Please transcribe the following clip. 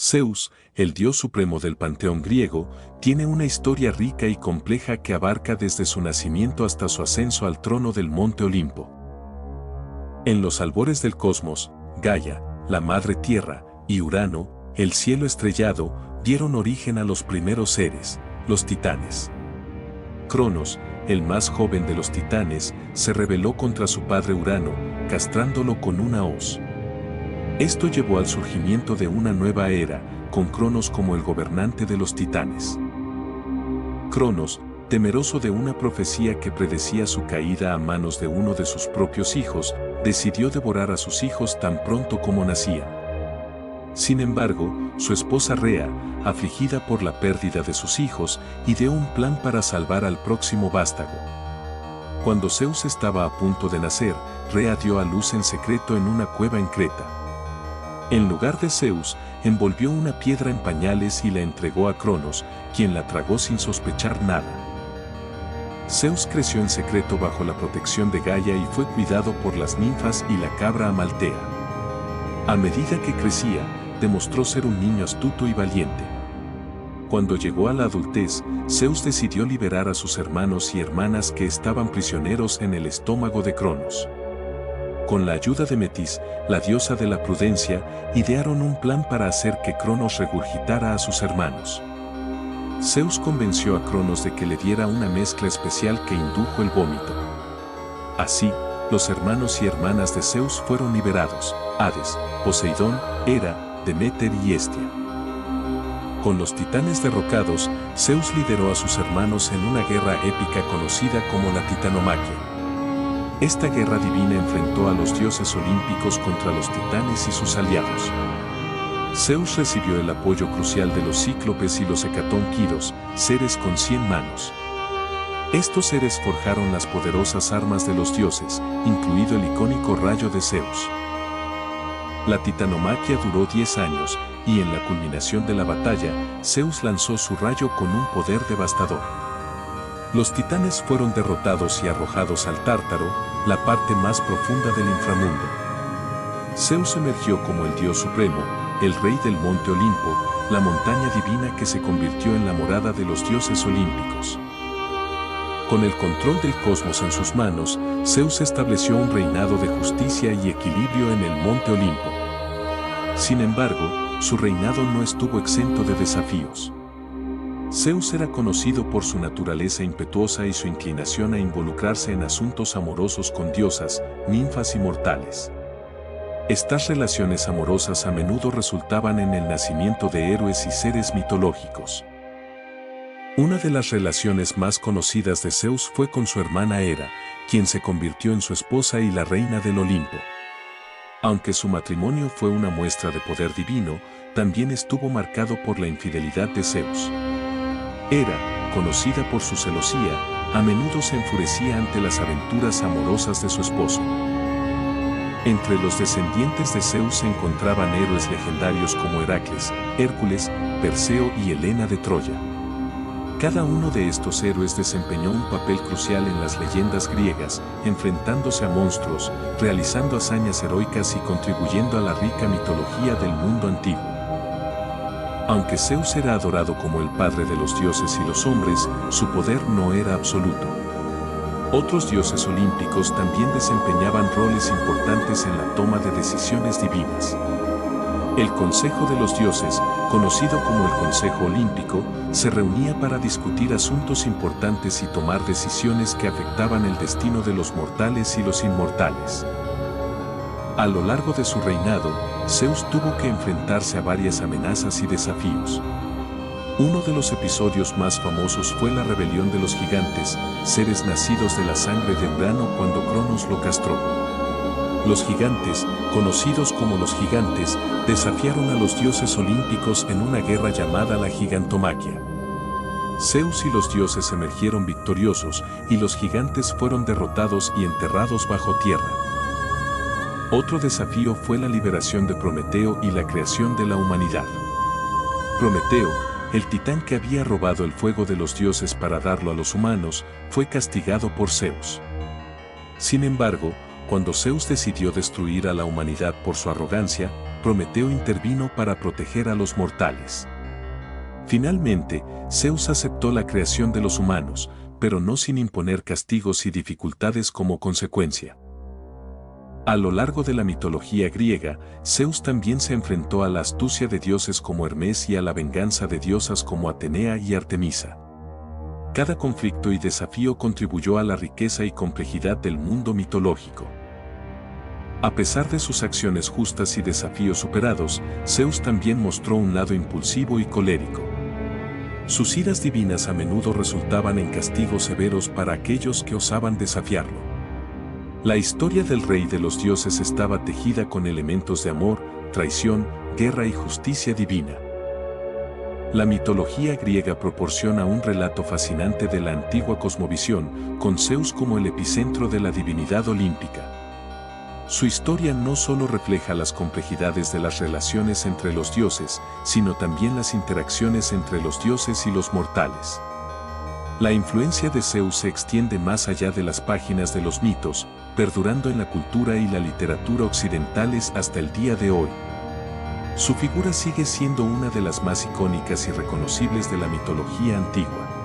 Zeus, el dios supremo del panteón griego, tiene una historia rica y compleja que abarca desde su nacimiento hasta su ascenso al trono del monte Olimpo. En los albores del cosmos, Gaia, la madre tierra, y Urano, el cielo estrellado, dieron origen a los primeros seres, los titanes. Cronos, el más joven de los titanes, se rebeló contra su padre Urano, castrándolo con una hoz. Esto llevó al surgimiento de una nueva era, con Cronos como el gobernante de los titanes. Cronos, temeroso de una profecía que predecía su caída a manos de uno de sus propios hijos, decidió devorar a sus hijos tan pronto como nacían. Sin embargo, su esposa Rea, afligida por la pérdida de sus hijos, ideó un plan para salvar al próximo vástago. Cuando Zeus estaba a punto de nacer, Rea dio a luz en secreto en una cueva en Creta. En lugar de Zeus, envolvió una piedra en pañales y la entregó a Cronos, quien la tragó sin sospechar nada. Zeus creció en secreto bajo la protección de Gaia y fue cuidado por las ninfas y la cabra Amaltea. A medida que crecía, demostró ser un niño astuto y valiente. Cuando llegó a la adultez, Zeus decidió liberar a sus hermanos y hermanas que estaban prisioneros en el estómago de Cronos. Con la ayuda de Metis, la diosa de la prudencia, idearon un plan para hacer que Cronos regurgitara a sus hermanos. Zeus convenció a Cronos de que le diera una mezcla especial que indujo el vómito. Así, los hermanos y hermanas de Zeus fueron liberados: Hades, Poseidón, Hera, Deméter y Hestia. Con los titanes derrocados, Zeus lideró a sus hermanos en una guerra épica conocida como la Titanomaquia. Esta guerra divina enfrentó a los dioses olímpicos contra los titanes y sus aliados. Zeus recibió el apoyo crucial de los cíclopes y los hecatónquiros, seres con 100 manos. Estos seres forjaron las poderosas armas de los dioses, incluido el icónico rayo de Zeus. La titanomaquia duró 10 años, y en la culminación de la batalla, Zeus lanzó su rayo con un poder devastador. Los titanes fueron derrotados y arrojados al Tártaro, la parte más profunda del inframundo. Zeus emergió como el dios supremo, el rey del monte Olimpo, la montaña divina que se convirtió en la morada de los dioses olímpicos. Con el control del cosmos en sus manos, Zeus estableció un reinado de justicia y equilibrio en el monte Olimpo. Sin embargo, su reinado no estuvo exento de desafíos. Zeus era conocido por su naturaleza impetuosa y su inclinación a involucrarse en asuntos amorosos con diosas, ninfas y mortales. Estas relaciones amorosas a menudo resultaban en el nacimiento de héroes y seres mitológicos. Una de las relaciones más conocidas de Zeus fue con su hermana Hera, quien se convirtió en su esposa y la reina del Olimpo. Aunque su matrimonio fue una muestra de poder divino, también estuvo marcado por la infidelidad de Zeus. Hera, conocida por su celosía, a menudo se enfurecía ante las aventuras amorosas de su esposo. Entre los descendientes de Zeus se encontraban héroes legendarios como Heracles, Hércules, Perseo y Helena de Troya. Cada uno de estos héroes desempeñó un papel crucial en las leyendas griegas, enfrentándose a monstruos, realizando hazañas heroicas y contribuyendo a la rica mitología del mundo antiguo. Aunque Zeus era adorado como el padre de los dioses y los hombres, su poder no era absoluto. Otros dioses olímpicos también desempeñaban roles importantes en la toma de decisiones divinas. El Consejo de los Dioses, conocido como el Consejo Olímpico, se reunía para discutir asuntos importantes y tomar decisiones que afectaban el destino de los mortales y los inmortales. A lo largo de su reinado, Zeus tuvo que enfrentarse a varias amenazas y desafíos. Uno de los episodios más famosos fue la rebelión de los gigantes, seres nacidos de la sangre de Urano cuando Cronos lo castró. Los gigantes, conocidos como los gigantes, desafiaron a los dioses olímpicos en una guerra llamada la Gigantomaquia. Zeus y los dioses emergieron victoriosos, y los gigantes fueron derrotados y enterrados bajo tierra. Otro desafío fue la liberación de Prometeo y la creación de la humanidad. Prometeo, el titán que había robado el fuego de los dioses para darlo a los humanos, fue castigado por Zeus. Sin embargo, cuando Zeus decidió destruir a la humanidad por su arrogancia, Prometeo intervino para proteger a los mortales. Finalmente, Zeus aceptó la creación de los humanos, pero no sin imponer castigos y dificultades como consecuencia. A lo largo de la mitología griega, Zeus también se enfrentó a la astucia de dioses como Hermes y a la venganza de diosas como Atenea y Artemisa. Cada conflicto y desafío contribuyó a la riqueza y complejidad del mundo mitológico. A pesar de sus acciones justas y desafíos superados, Zeus también mostró un lado impulsivo y colérico. Sus iras divinas a menudo resultaban en castigos severos para aquellos que osaban desafiarlo. La historia del rey de los dioses estaba tejida con elementos de amor, traición, guerra y justicia divina. La mitología griega proporciona un relato fascinante de la antigua cosmovisión, con Zeus como el epicentro de la divinidad olímpica. Su historia no solo refleja las complejidades de las relaciones entre los dioses, sino también las interacciones entre los dioses y los mortales. La influencia de Zeus se extiende más allá de las páginas de los mitos, perdurando en la cultura y la literatura occidentales hasta el día de hoy. Su figura sigue siendo una de las más icónicas y reconocibles de la mitología antigua.